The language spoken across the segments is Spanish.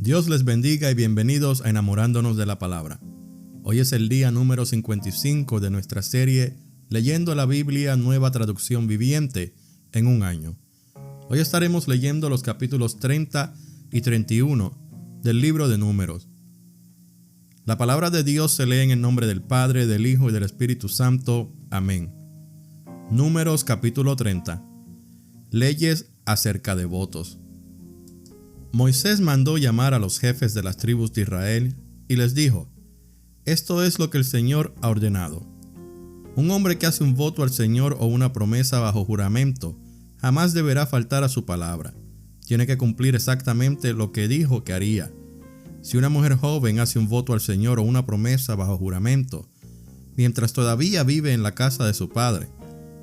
Dios les bendiga y bienvenidos a Enamorándonos de la Palabra. Hoy es el día número 55 de nuestra serie Leyendo la Biblia Nueva Traducción Viviente en un año. Hoy estaremos leyendo los capítulos 30 y 31 del libro de Números. La palabra de Dios se lee en el nombre del Padre, del Hijo y del Espíritu Santo. Amén. Números capítulo 30. Leyes acerca de votos. Moisés mandó llamar a los jefes de las tribus de Israel y les dijo: Esto es lo que el Señor ha ordenado. Un hombre que hace un voto al Señor o una promesa bajo juramento jamás deberá faltar a su palabra. Tiene que cumplir exactamente lo que dijo que haría. Si una mujer joven hace un voto al Señor o una promesa bajo juramento, mientras todavía vive en la casa de su padre,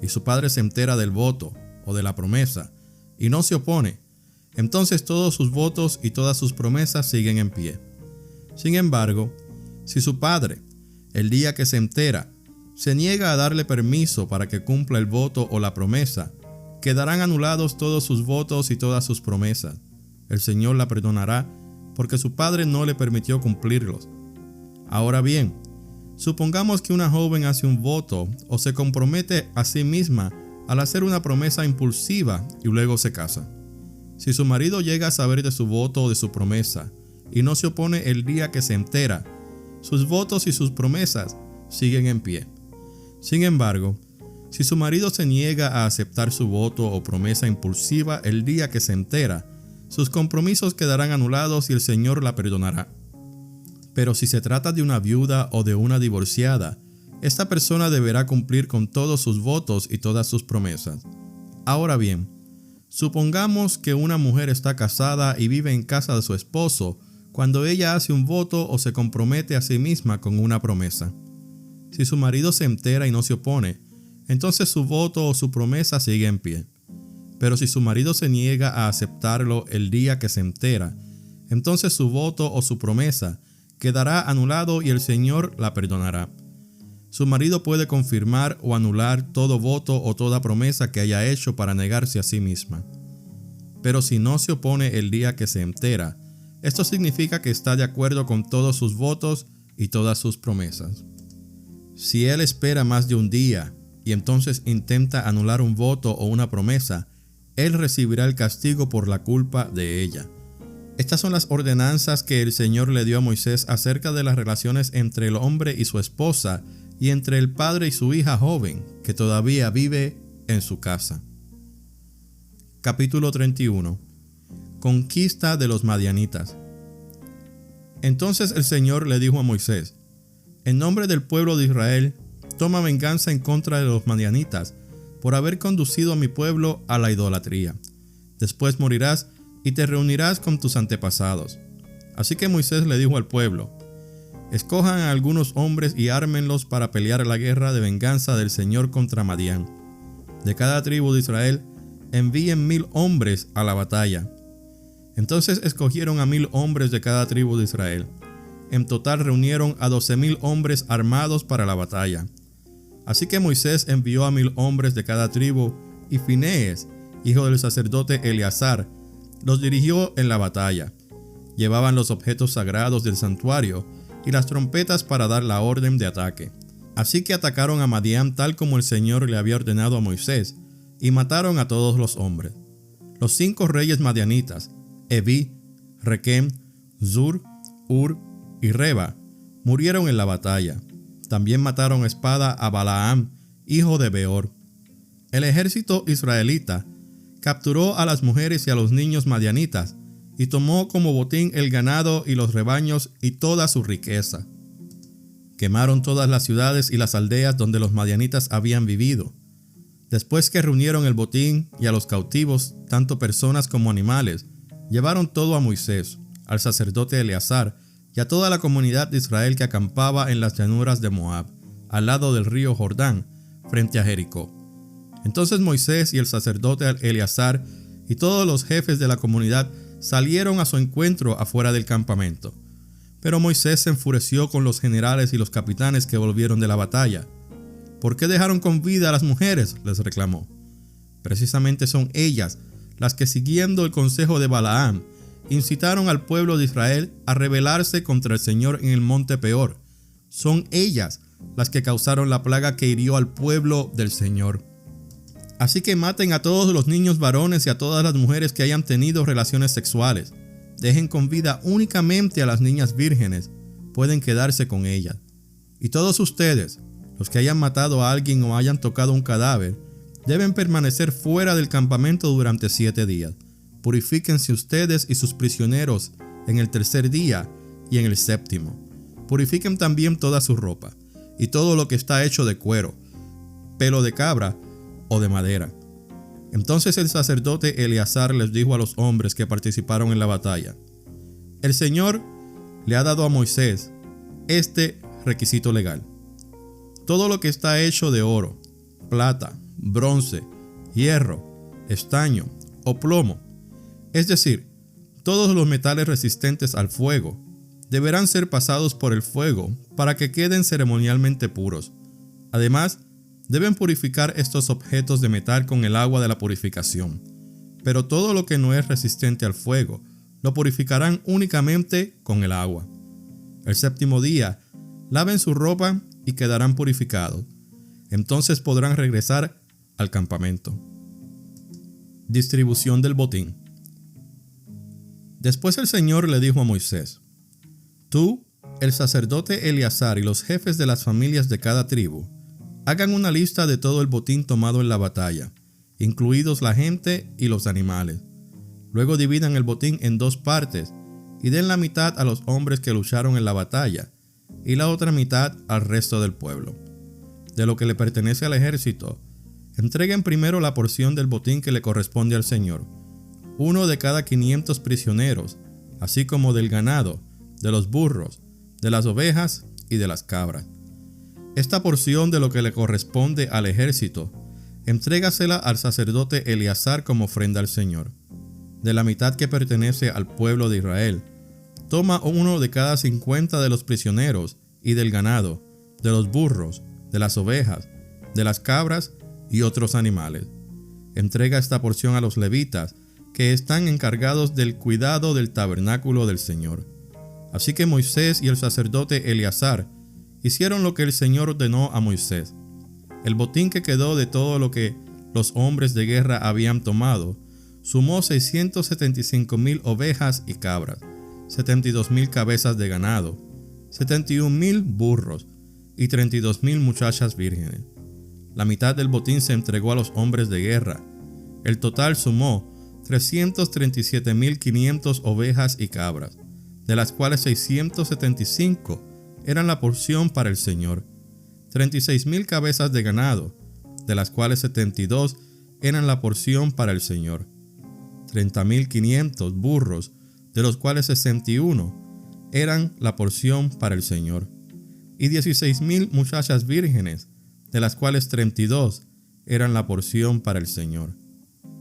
y su padre se entera del voto o de la promesa y no se opone, entonces todos sus votos y todas sus promesas siguen en pie. Sin embargo, si su padre, el día que se entera, se niega a darle permiso para que cumpla el voto o la promesa, quedarán anulados todos sus votos y todas sus promesas. El Señor la perdonará porque su padre no le permitió cumplirlos. Ahora bien, supongamos que una joven hace un voto o se compromete a sí misma al hacer una promesa impulsiva y luego se casa. Si su marido llega a saber de su voto o de su promesa y no se opone el día que se entera, sus votos y sus promesas siguen en pie. Sin embargo, si su marido se niega a aceptar su voto o promesa impulsiva el día que se entera, sus compromisos quedarán anulados y el Señor la perdonará. Pero si se trata de una viuda o de una divorciada, esta persona deberá cumplir con todos sus votos y todas sus promesas. Ahora bien, supongamos que una mujer está casada y vive en casa de su esposo cuando ella hace un voto o se compromete a sí misma con una promesa. Si su marido se entera y no se opone, entonces su voto o su promesa sigue en pie. Pero si su marido se niega a aceptarlo el día que se entera, entonces su voto o su promesa quedará anulado y el Señor la perdonará. Su marido puede confirmar o anular todo voto o toda promesa que haya hecho para negarse a sí misma. Pero si no se opone el día que se entera, esto significa que está de acuerdo con todos sus votos y todas sus promesas. Si él espera más de un día y entonces intenta anular un voto o una promesa, él recibirá el castigo por la culpa de ella. Estas son las ordenanzas que el Señor le dio a Moisés acerca de las relaciones entre el hombre y su esposa y entre el padre y su hija joven, que todavía vive en su casa. Capítulo 31. Conquista de los madianitas. Entonces el Señor le dijo a Moisés: En nombre del pueblo de Israel, toma venganza en contra de los madianitas por haber conducido a mi pueblo a la idolatría. Después morirás y te reunirás con tus antepasados. Así que Moisés le dijo al pueblo: Escojan a algunos hombres y ármenlos para pelear la guerra de venganza del Señor contra Madián. De cada tribu de Israel envíen 1000 hombres a la batalla. Entonces escogieron a 1000 hombres de cada tribu de Israel. En total reunieron a 12,000 hombres armados para la batalla. Así que Moisés envió a 1000 hombres de cada tribu, y Finees, hijo del sacerdote Eleazar, los dirigió en la batalla. Llevaban los objetos sagrados del santuario y las trompetas para dar la orden de ataque. Así que atacaron a Madián tal como el Señor le había ordenado a Moisés, y mataron a todos los hombres. Los 5 reyes madianitas, Evi, Requem, Zur, Ur y Reba, murieron en la batalla. También mataron a espada a Balaam, hijo de Beor. El ejército israelita capturó a las mujeres y a los niños madianitas, y tomó como botín el ganado y los rebaños y toda su riqueza. Quemaron todas las ciudades y las aldeas donde los madianitas habían vivido. Después que reunieron el botín y a los cautivos, tanto personas como animales, llevaron todo a Moisés, al sacerdote Eleazar y a toda la comunidad de Israel que acampaba en las llanuras de Moab, al lado del río Jordán, frente a Jericó. Entonces Moisés y el sacerdote Eleazar y todos los jefes de la comunidad salieron a su encuentro afuera del campamento. Pero Moisés se enfureció con los generales y los capitanes que volvieron de la batalla. ¿Por qué dejaron con vida a las mujeres?, les reclamó. Precisamente son ellas las que, siguiendo el consejo de Balaam incitaron al pueblo de Israel a rebelarse contra el Señor en el monte Peor. Son ellas las que causaron la plaga que hirió al pueblo del Señor. Así que maten a todos los niños varones y a todas las mujeres que hayan tenido relaciones sexuales. Dejen con vida únicamente a las niñas vírgenes. Pueden quedarse con ellas. Y todos ustedes, los que hayan matado a alguien o hayan tocado un cadáver, deben permanecer fuera del campamento durante 7 días. Purifíquense ustedes y sus prisioneros en el tercer día y en el séptimo. Purifiquen también toda su ropa y todo lo que está hecho de cuero, pelo de cabra o de madera. Entonces el sacerdote Eleazar les dijo a los hombres que participaron en la batalla: el Señor le ha dado a Moisés este requisito legal. Todo lo que está hecho de oro, plata, bronce, hierro, estaño o plomo, es decir, todos los metales resistentes al fuego, deberán ser pasados por el fuego para que queden ceremonialmente puros. Además, deben purificar estos objetos de metal con el agua de la purificación. Pero todo lo que no es resistente al fuego, lo purificarán únicamente con el agua. El séptimo día, laven su ropa y quedarán purificados. Entonces podrán regresar al campamento. Distribución del botín. Después el Señor le dijo a Moisés: tú, el sacerdote Eleazar y los jefes de las familias de cada tribu, hagan una lista de todo el botín tomado en la batalla, incluidos la gente y los animales. Luego dividan el botín en 2 partes y den la mitad a los hombres que lucharon en la batalla y la otra mitad al resto del pueblo. De lo que le pertenece al ejército, entreguen primero la porción del botín que le corresponde al Señor, 1 de cada 500 prisioneros, así como del ganado, de los burros, de las ovejas y de las cabras. Esta porción de lo que le corresponde al ejército, entrégasela al sacerdote Eleazar como ofrenda al Señor. De la mitad que pertenece al pueblo de Israel, toma 1 de cada 50 de los prisioneros y del ganado, de los burros, de las ovejas, de las cabras y otros animales. Entrega esta porción a los levitas, que están encargados del cuidado del tabernáculo del Señor. Así que Moisés y el sacerdote Eleazar hicieron lo que el Señor ordenó a Moisés. El botín que quedó de todo lo que los hombres de guerra habían tomado sumó 675,000 ovejas y cabras, 72,000 cabezas de ganado, 71,000 burros y 32,000 muchachas vírgenes. La mitad del botín se entregó a los hombres de guerra. El total sumó 337,500 ovejas y cabras, de las cuales 675 eran la porción para el Señor, 36,000 cabezas de ganado, de las cuales 72 eran la porción para el Señor, 30,500 burros, de los cuales 61 eran la porción para el Señor, y 16,000 muchachas vírgenes, de las cuales 32 eran la porción para el Señor.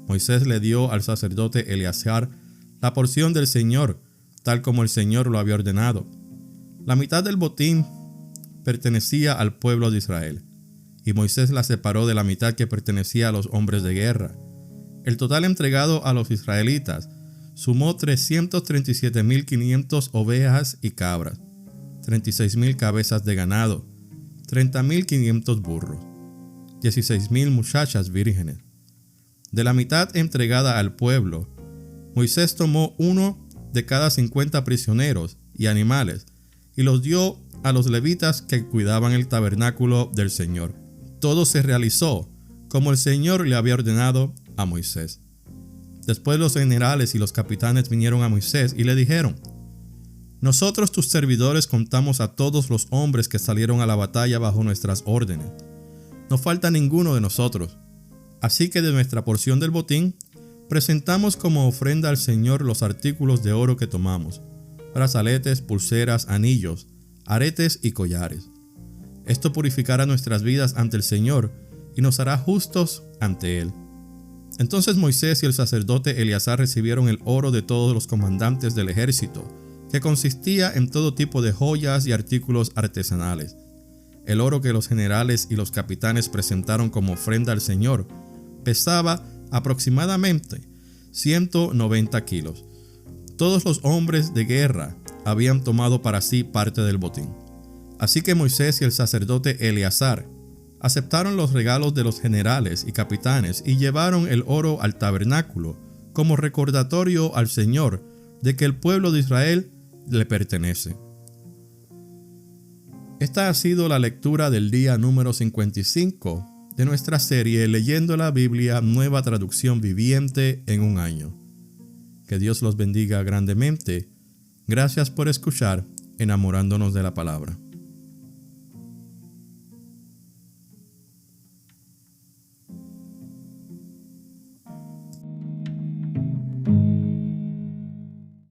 Moisés le dio al sacerdote Eleazar la porción del Señor, tal como el Señor lo había ordenado. La mitad del botín pertenecía al pueblo de Israel, y Moisés la separó de la mitad que pertenecía a los hombres de guerra. El total entregado a los israelitas sumó 337,500 ovejas y cabras, 36,000 cabezas de ganado, 30,500 burros, 16,000 muchachas vírgenes. De la mitad entregada al pueblo, Moisés tomó 1 de cada 50 prisioneros y animales y los dio a los levitas que cuidaban el tabernáculo del Señor. Todo se realizó como el Señor le había ordenado a Moisés. Después los generales y los capitanes vinieron a Moisés y le dijeron: nosotros tus servidores contamos a todos los hombres que salieron a la batalla bajo nuestras órdenes. No falta ninguno de nosotros. Así que de nuestra porción del botín, presentamos como ofrenda al Señor los artículos de oro que tomamos: brazaletes, pulseras, anillos, aretes y collares. Esto purificará nuestras vidas ante el Señor y nos hará justos ante Él. Entonces Moisés y el sacerdote Eleazar recibieron el oro de todos los comandantes del ejército, que consistía en todo tipo de joyas y artículos artesanales. El oro que los generales y los capitanes presentaron como ofrenda al Señor pesaba aproximadamente 190 kilos. Todos los hombres de guerra habían tomado para sí parte del botín. Así que Moisés y el sacerdote Eleazar aceptaron los regalos de los generales y capitanes y llevaron el oro al tabernáculo como recordatorio al Señor de que el pueblo de Israel le pertenece. Esta ha sido la lectura del día número 55 de nuestra serie Leyendo la Biblia, Nueva Traducción Viviente en un año. Que Dios los bendiga grandemente. Gracias por escuchar Enamorándonos de la Palabra.